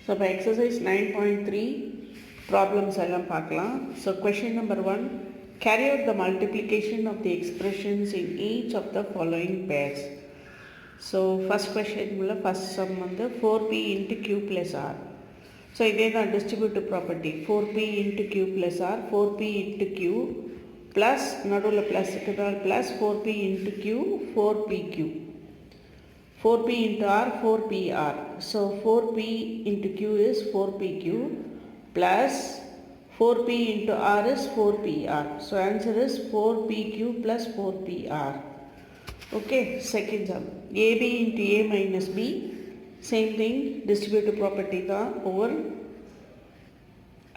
So, by exercise 9.3 problems எல்லாம் பார்க்கலாம். So, question number 1, carry out the multiplication of the expressions in each of the following pairs. So, first question first sum வந்து 4p into q plus r. So, இதே தான் distributive property 4p into q plus r, 4p into q plus நடுவில் plus plus 4p into q, 4pq. 4p into r, 4pr. So 4p into q is 4pq plus 4p into r is 4pr. So answer is 4pq plus 4pr. Okay, second sum. ab into a minus b. Same thing, distributive property தான் over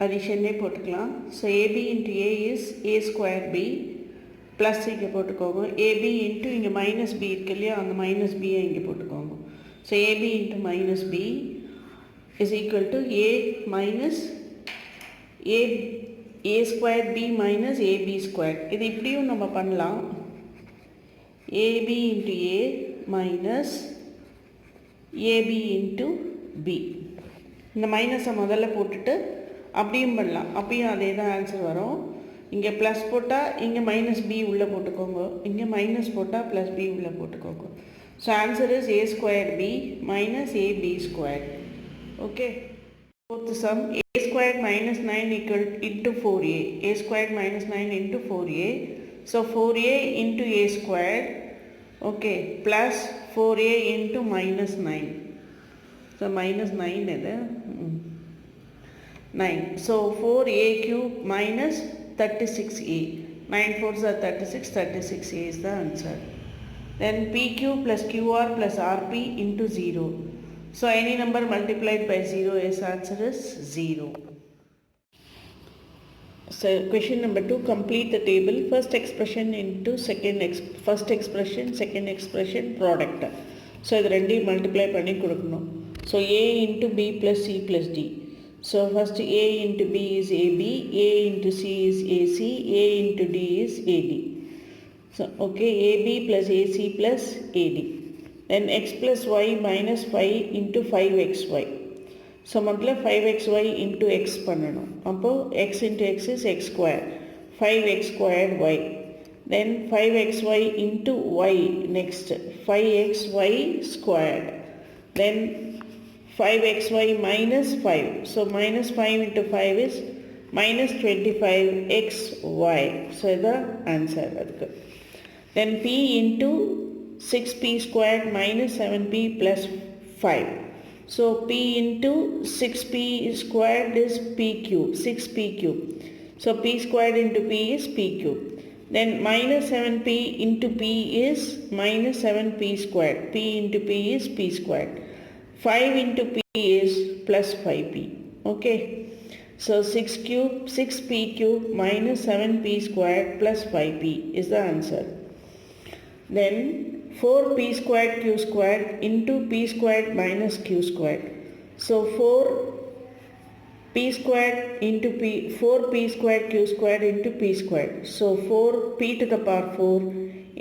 addition போட்டுக்கலாம். So ab into a is a square b. Plus இங்கே போட்டுக்கோங்க. AB into இங்கே minus B இருக்கு இல்லையா, அந்த minus பியை இங்கே போட்டுக்கோங்க. So AB into minus B is equal to A minus A square B minus AB square. இது இப்படியும் நம்ம பண்ணலாம். AB into A minus AB into B. இந்த மைனஸை முதல்ல போட்டுட்டு அப்படியும் பண்ணலாம். அப்பயும் அதே தான் ஆன்சர் வரும். இங்கே ப்ளஸ் போட்டால் இங்கே மைனஸ் பி உள்ளே போட்டுக்கோங்க, இங்கே மைனஸ் போட்டால் ப்ளஸ் பி உள்ளே போட்டுக்கோங்க. So answer is A square B minus AB square. Okay, fourth sum A square minus 9 equal into 4a. A square minus 9 into 4a. So 4a into A square, okay, plus 4a into minus 9. So minus 9 இது 9. So 4a cube minus 36a. 9 4s are 36, 36a is the answer. Then pq plus qr plus rp into 0. So any number multiplied by 0 is answer is 0. So question number 2, complete the table. First expression into first expression, second expression, product. So இது ரெண்டையும் multiply பண்ணி கொடுக்கணும். So a into b plus c plus d. So first a into b is ab, a into c is ac, a into d is ad. So okay, ab plus ac plus ad. Then x plus y minus 5 into 5xy. So முதல்ல 5xy into x பண்ணணும். அப்போ x into x is x square, 5x squared y. Then 5xy into y next, 5xy squared. Then 5xy minus 5. So minus 5 into 5 is minus 25xy. So the answer. Then p into 6p squared minus 7p plus 5. So p into 6p squared is p cube, 6p cube. So p squared into p is p cube. Then minus 7p into p is minus 7p squared. p into p is p squared. 5 into p is plus 5p. Okay, so 6p cube minus 7p squared plus 5p is the answer. Then 4p squared q squared into p squared minus q squared. So 4p squared into 4p squared q squared into p squared. So 4p to the power 4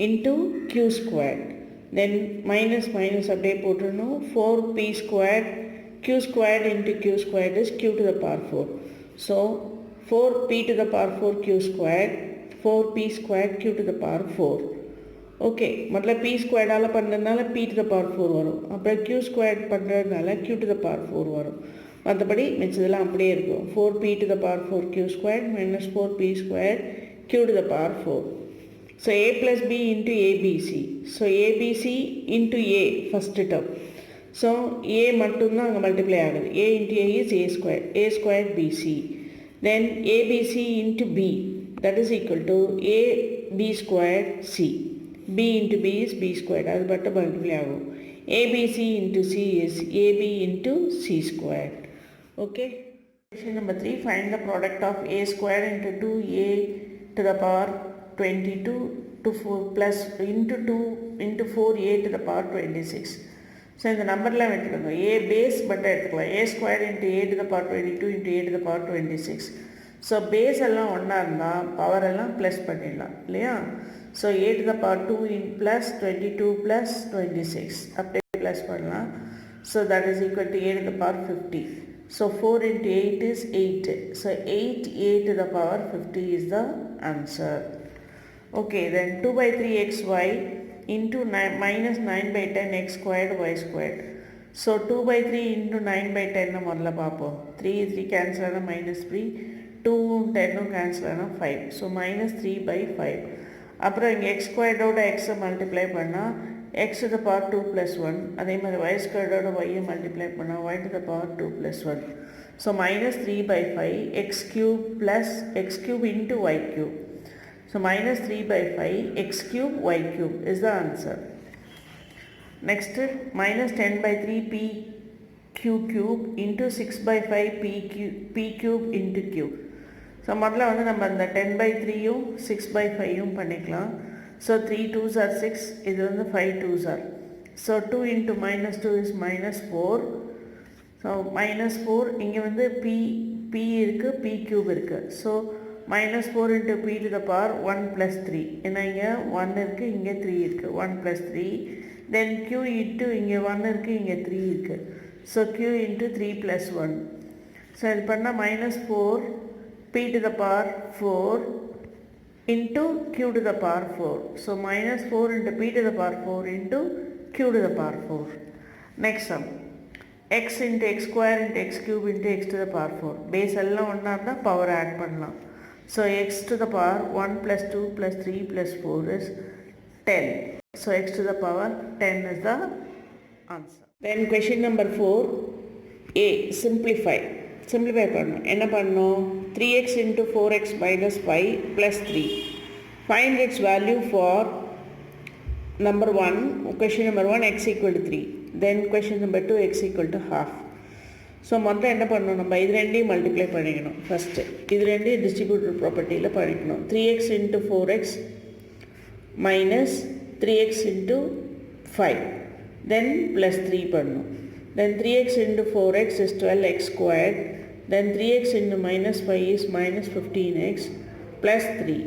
into q squared. Then minus minus அப்படியே போட்டுருணும். 4p squared q squared into q squared is q to the power 4. So 4p to the power 4 q squared, 4p squared q to the power 4. Okay, முதல்ல p ஸ்கொயர்டால் பண்ணுறதுனால p to the power 4 வரும். அப்புறம் q squared பண்ணுறதுனால q to the power 4 வரும். மற்றபடி மிச்சதெல்லாம் அப்படியே இருக்கும். 4p to the power 4 q squared minus 4p squared q to the power 4. So a plus b into abc. So abc into a first term. So a மட்டும்தான் அங்கே multiply ஆகுது. a into a is a squared bc. Then abc into b, that is equal to ab squared c. b into b is b squared, அது மட்டும் multiply ஆகும். abc into c is ab into c squared. Okay. Question number 3, find the product of a squared into 2a to the power 22 to 4 plus into 2 into 4a to the power 26. So இந்த நம்பர்லாம் எடுத்துக்கோங்க. A base மட்டும் எடுத்துக்கலாம். A square into A to the power 22 into A to the power 26. So base எல்லாம் ஒன்றா இருந்தால் power எல்லாம் plus பண்ணிடலாம் இல்லையா. So A to the power 2 in plus 22 plus 26 அப்படியே ப்ளஸ் பண்ணலாம். So that is equal to A to the power 50. So 4 into 8 is 8. So 8a to the power 50 is the answer. Okay, then 2 by 3 xy into minus 9 by 10 x squared y squared. So 2 by 3 into 9 by 10 முதல்ல பார்ப்போம். 3 cancel ஆனா minus 3, 2 10 cancel ஆனா 5. So minus 3 by 5. அப்புறம் இங்கே x squared ஓட x multiply பண்ணா x to the power 2 plus 1. அதே மாதிரி y squared ஓட y multiply பண்ணா y to the power 2 plus 1. So minus 3 by 5 x cube plus x cube into y cube. So minus 3 by 5 x cube y cube is the answer. Next, minus 10 by 3 p q cube into 6 by 5 p cube into q. So முதல்ல வந்து நம்ம அந்த 10 by 3யும் 6 by 5யும் பண்ணிக்கலாம். So 3 2s are 6, இது வந்து 5 2s are. So 2 into minus 2 is minus 4. So minus 4, இங்கே வந்து p இருக்கு, p cube இருக்கு. So minus 4 into p to the power 1 plus 3. ஏன்னா இங்கே 1 இருக்கு, இங்கே 3 இருக்கு. 1 plus 3. Then q into இங்கே 1 இருக்கு, இங்கே 3 இருக்கு. So q into 3 plus 1. So இது பண்ணால் minus 4 p to the power 4 into q to the power 4. So minus 4 into p to the power 4 into q to the power 4. Next sum. X into x square into x cube into x to the power 4. Base எல்லாம் ஒன்றா இருந்தால் power add பண்ணலாம். So x to the power 1 plus 2 plus 3 plus 4 is 10. So x to the power 10 is the answer. Then question number 4. A. Simplify. Simplify பண்ணணும். என்ன பண்ணணும்? 3x into 4x minus 5 plus 3. Find its value for number 1, question number 1, x equal to 3. Then question number 2, x equal to half. So மொத்தம் என்ன பண்ணணும்? நம்ம இது ரெண்டையும் multiply பண்ணிக்கணும். ஃபஸ்ட்டு இது ரெண்டையும் டிஸ்ட்ரிபியூட்டர் ப்ராப்பர்ட்டியில் பண்ணிக்கணும். 3x into 4x minus 3x into 5. Then plus 3 பண்ணணும். Then 3x into 4x is 12x squared. Then 3x into minus 5 is minus 15x plus 3.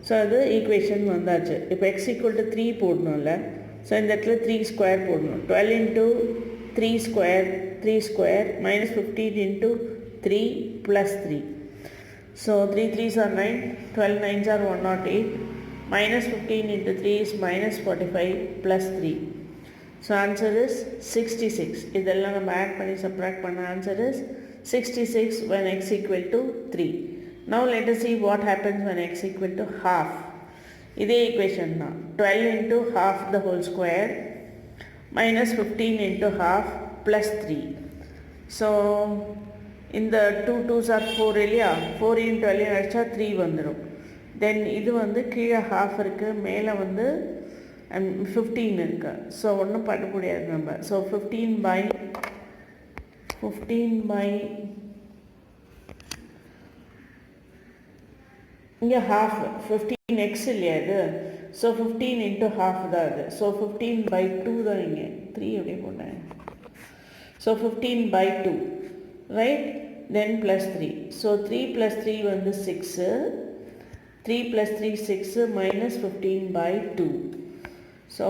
So அது ஈக்குவேஷன் வந்தாச்சு. இப்போ x equal to 3 போடணும்ல. ஸோ இந்த இடத்துல 3 square போடணும். 12 into 3 square minus 15 into 3 plus 3. So 3 3s are 9, 12 9s are 108. Minus 15 into 3 is minus 45 plus 3. So answer is 66. இதெல்லாம் நம்ம add பண்ணி subtract பண்ண answer is 66 when x equal to 3. Now let us see what happens when x equal to half. இதே equation தான். 12 into half the whole square minus 15 into half plus 3. So இந்த 2 2s are 4 இல்லையா? 4 into 12 அடிச்சா 3 வந்துடும். Then இது வந்து கீழே half இருக்குது, மேலே வந்து 15 இருக்கு. ஸோ ஒன்றும் பண்ண முடியாது நம்ம. ஸோ 15 by இங்கே half 15x இல்லையா இது? ஸோ 15 into half தான் அது. ஸோ 15 by 2 தான் இங்கே. 3 எப்படி போட்டேன்? So 15 by 2, right? Then plus 3. So 3 plus 3 வந்து 6. 3 plus 3 6 minus 15 by 2. So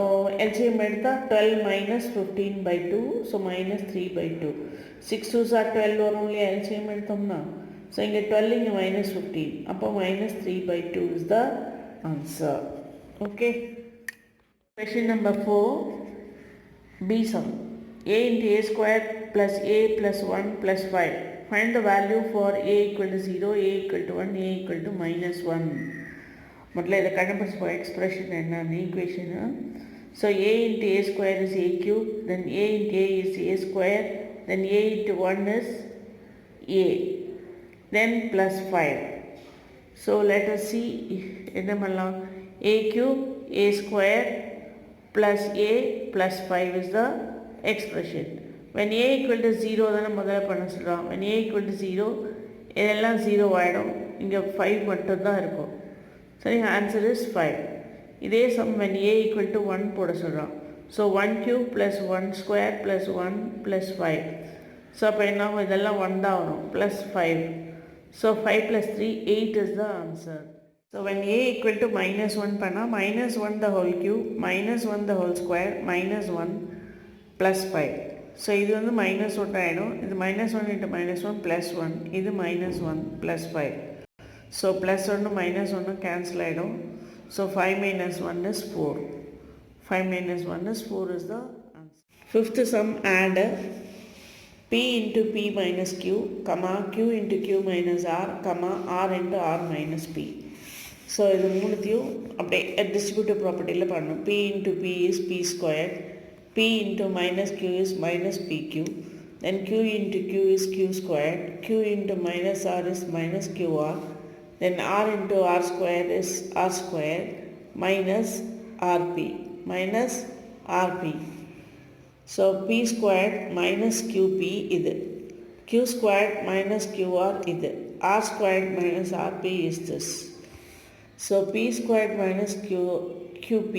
LCM எடுத்தால் 12 minus 15 by 2. So minus 3 by 2. 6 2s are 12 வரும் இல்லையா LCM எடுத்தோம்னா. ஸோ இங்கே 12 இங்கே minus 15. அப்போ minus 3 by 2 is the answer. Okay. Question number 4. B sum. A into a square plus a plus 1 plus 5. Find the value for a equal to 0, a equal to 1, a equal to minus 1. முதல்ல இதை கண்டுபிடிச்ச expression என்னன்னு equation. So a into a square is a cube, then a into a is a square, then a into 1 is a, then plus 5. So let us see என்ன பண்ணலாம். a cube a square plus a plus 5 is the expression. When a equal to 0 தானே முதல்ல பண்ண சொல்கிறோம். when a equal to 0 இதெல்லாம் 0 ஆகிடும். இங்கே 5 மட்டும்தான் இருக்கும். சரி, ஆன்சர் இஸ் 5. இதே சம் when a equal to 1 போட சொல்கிறோம். So 1 cube plus 1 square plus 1 plus 5. So அப்போ என்ன ஆகும்? இதெல்லாம் 1 தான் வரும். plus 5. So 5 plus 3 8 is the answer. So when a equal to minus 1 பண்ணால் minus 1 the whole cube minus 1 the whole square minus 1 plus 5. So இது வந்து -1 ஆகிடும். இது -1 into -1 +1, இது -1 +5. ஸோ +1 -1 கேன்சல் ஆகிடும். So 5 - 1 is 4. 5 - 1 is 4 is the answer. Fifth sum, add P into P minus Q, comma Q into Q minus R, comma R into R minus P. So இது மூணுத்தையும் அப்படியே distributive ப்ராப்பர்ட்டியில் பண்ணணும். P into P is P squared, P into minus Q is minus PQ, then Q into Q is Q squared, Q into minus R is minus QR, then R into R square is R square minus RP, minus RP. So P squared minus QP இது, Q squared minus QR இது, R squared minus RP is this. So P squared minus QP,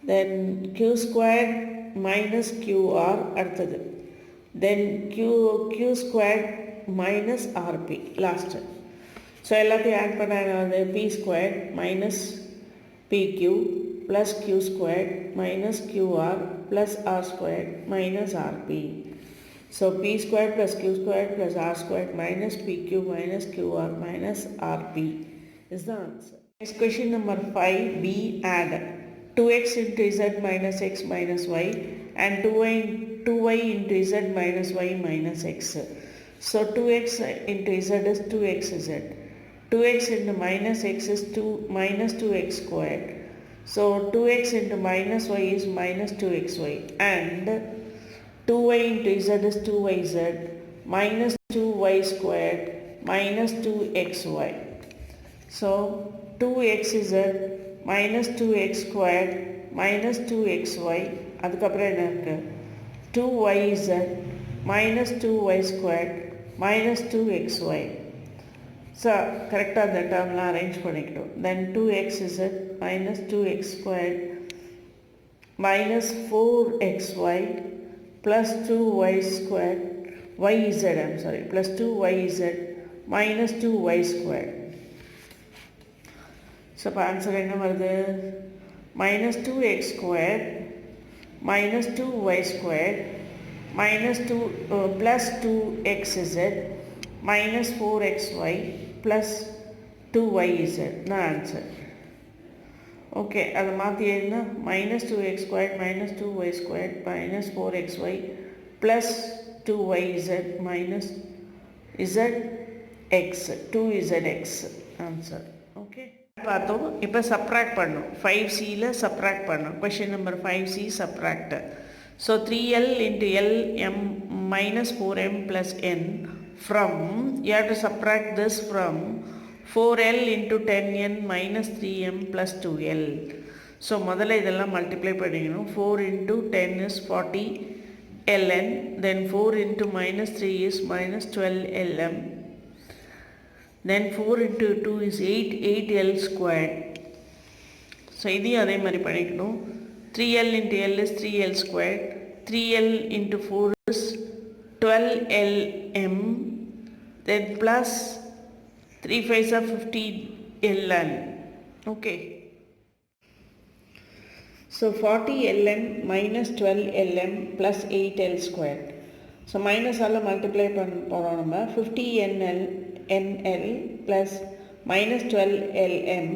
then Q squared minus QR அடுத்தது, then Q squared minus RP last. So எல்லாத்தையும் add பண்ண வந்து P squared minus PQ plus Q squared minus QR plus R squared minus RP. So P squared plus Q squared plus R squared minus PQ minus QR minus RP is the answer. Next question number 5b, add 2x into z minus x minus y and 2y into z minus y minus x. So 2x into z is 2xz. 2x into minus x is minus 2x squared. So 2x into minus y is minus 2xy, and 2y into z is 2yz minus 2y squared minus 2xy. So 2xz minus 2x squared minus 2xy, அதுக்கப்புறம் என்ன இருக்கு, 2yz minus 2y squared minus 2xy. So கரெக்டாக அந்த டேர்ம்லாம் arrange பண்ணிக்கிட்டோம். தென் 2xz minus 2x squared minus 4xy plus 2y squared yz, I'm sorry, plus 2yz minus 2y squared. So இப்போ answer என்ன வருது, minus 2x squared minus 2y squared minus 2 plus 2xz minus 4xy plus 2yz தான் answer. Okay, அதை மாற்றி எழுதுனா minus 2x squared minus 2y squared minus 4xy plus 2yz minus zx 2zx answer. Okay பார்த்தோம். இப்போ subtract பண்ணோம். 5cயில் subtract பண்ணோம். Question number 5c subtract. So 3l into l m minus 4m plus n from, you have to subtract this from 4l into 10n minus 3m plus 2l. So முதல்ல இதெல்லாம் multiply பண்ணிக்கணும். 4 into 10 is 40 ln, then 4 into minus 3 is minus 12 lm, then 4 into 2 is 8l squared. So இதையும் அதே மாதிரி பண்ணிக்கணும். 3l into l is 3l squared, 3l into 4 is 12lm, then plus 3 5s are 50 ln. Okay, so 40 ln minus 12 lm plus 8l squared. So minus all multiply பண்ண போகிறோம் நம்ம. 50 nl plus minus 12 lm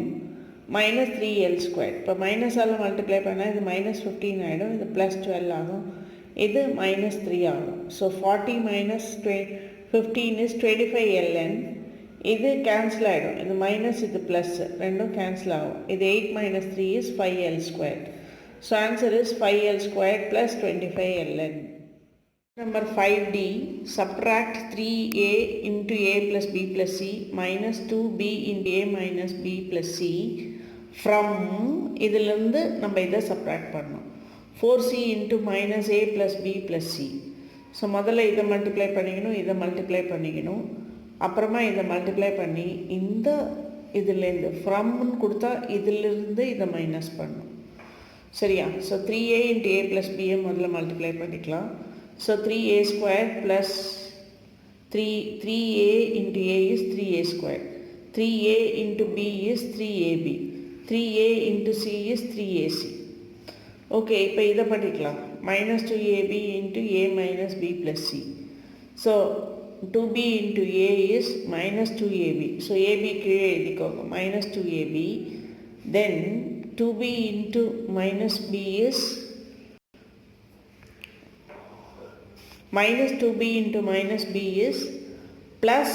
minus 3l squared. இப்போ minus all multiply பண்ணால் இது minus 15 ஆகிடும், இது plus 12 ஆகும், இது minus 3 ஆகும். So 40 minus 15 is 25 ln. இது கேன்சல் ஆகிடும், இது மைனஸ் இது ப்ளஸ் ரெண்டும் கேன்சல் ஆகும். இது 8 minus 3 is 5l squared. So answer is 5l squared plus 25 ln. Number 5d, subtract 3a into a plus b plus c minus 2b into a minus b plus c from, இதிலிருந்து நம்ம இதை subtract பண்ணோம். 4c into minus a plus b plus c. So முதல்ல இதை multiply பண்ணிக்கணும், இதை multiply பண்ணிக்கணும், அப்புறமா இதை மல்டிப்ளை பண்ணி இந்த இதிலேருந்து ஃப்ரம்னு கொடுத்தா இதிலிருந்து இதை மைனஸ் பண்ணணும். சரியா? So 3a into a plus b முதல்ல மல்டிப்ளை பண்ணிக்கலாம். So 3a squared plus 3a into a is 3a squared, 3a into b is 3ab, 3a into c is 3ac. Okay, இப்போ இதை பண்ணிக்கலாம். -2ab into a minus b plus c. So 2b into a is -2ab. So ab கீழே எழுதிக்கோங்க, -2ab. Then 2b into minus b is -2b into minus b is plus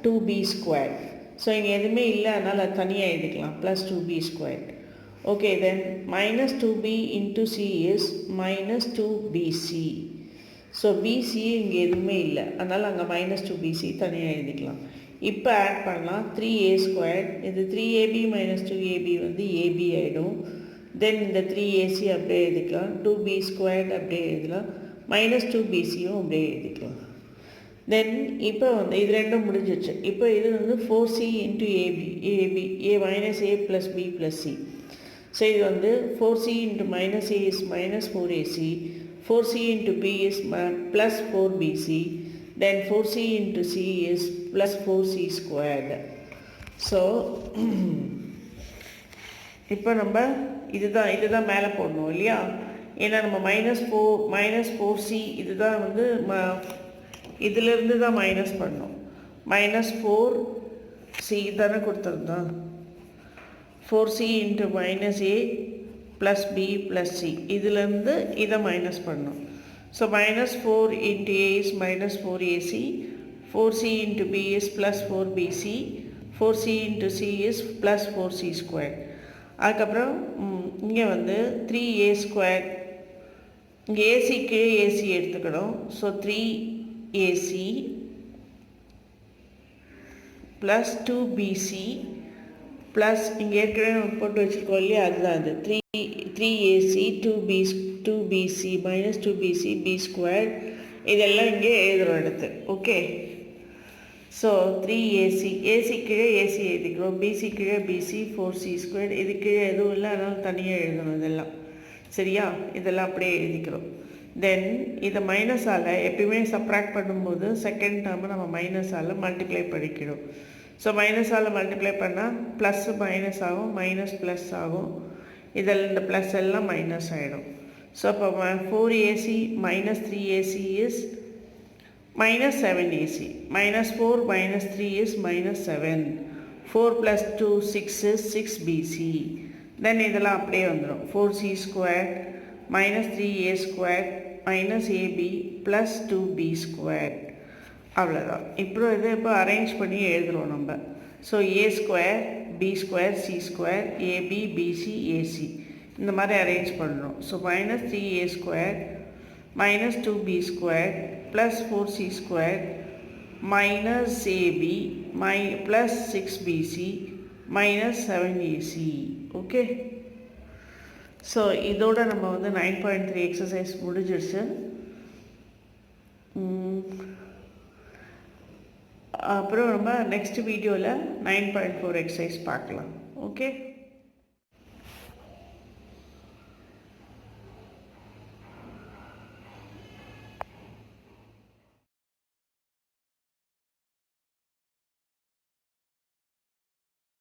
2b squared. So இங்கே எதுவுமே இல்லை, அதனால் அது தனியாக எழுதிக்கலாம், plus 2b squared. Okay, then minus 2b into c is minus 2bc. So bc இங்கே எதுவுமே இல்லை, அதனால் அங்கே minus 2bc தனியாக எழுதிக்கலாம். இப்போ ஆட் பண்ணலாம் 3a squared. இது 3ab minus 2ab வந்து ab ஆகிடும். தென் இந்த 3ac அப்படியே எழுதிக்கலாம், 2b squared அப்படியே எழுதலாம், minus 2bcயும் அப்படியே எழுதிக்கலாம். தென் இப்போ வந்து இது ரெண்டும் முடிஞ்சிச்சு. இப்போ இது வந்து 4c into ab, a minus a plus b plus c. So இது வந்து 4c into minus a is minus 4ac, 4c into b is plus 4bc, then 4c into c is plus 4c squared. So இப்போ நம்ம இதுதான் மேலே போடணும் இல்லையா, ஏன்னா நம்ம -4c இதுதான் வந்து இதிலிருந்து தான் மைனஸ் பண்ணோம். -4c தானே கொடுத்துருந்தோம், 4c into minus a plus b plus c, இதிலேருந்து இதை மைனஸ் பண்ணோம். So -4 into a is minus 4ac, 4c into b is plus 4bc, 4c into c is plus 4c squared. அதுக்கப்புறம் இங்கே வந்து 3a squared, இங்கே ஏசிக்கு ஏசி எடுத்துக்கணும். So 3ac plus 2bc plus இங்கே ஏற்கனவே போட்டு வச்சுருக்கோம் இல்லையா, அதுதான் அது 3ac 2bc minus 2bc b squared. இதெல்லாம் இங்கே எழுதுகிறோம் எடுத்து. ஓகே, ஸோ 3ac, ஏசி கீழே ஏசி எழுதிக்கிறோம், பிசி கீழே பிசி, 4c squared. இது கீழே எதுவும் இல்லை, அதனால் தனியாக எழுதணும் இதெல்லாம். சரியா, இதெல்லாம் அப்படியே எழுதிக்கிறோம். தென் இதை மைனஸால் எப்பயுமே சப்ராக்ட் பண்ணும்போது செகண்ட் டேர்மை நம்ம மைனஸால் மல்டிப்ளை பண்ணிக்கணும். ஸோ மைனஸால் மல்டிப்ளை பண்ணால் ப்ளஸ் மைனஸ் ஆகும், மைனஸ் ப்ளஸ் ஆகும், இதில் இந்த ப்ளஸ் எல்லாம் மைனஸ் ஆகிடும். ஸோ இப்போ 4ac minus 3ac is minus 7ac, -4 minus 3 is minus 7, 4 plus 2 6 is 6bc. தென் இதெல்லாம் அப்படியே வந்துடும், 4c squared minus 3a squared minus ab plus 2b squared. அவ்வளோதான். இப்போ அரேஞ்ச் பண்ணி எழுதுகிறோம் நம்ம. So a square b square c square ab bc ac இந்த மாதிரி அரேஞ்ச் பண்ணுறோம். So -3a squared minus 2b squared plus 4c squared minus ab plus 6bc minus 7ac. Okay, so இதோட நம்ம வந்து 9.3 எக்ஸசைஸ் முடிஞ்சிருச்சு. அப்புறம் நம்ம நெக்ஸ்ட் வீடியோவில் 9.4 எக்ஸசைஸ் பார்க்கலாம். ஓகே.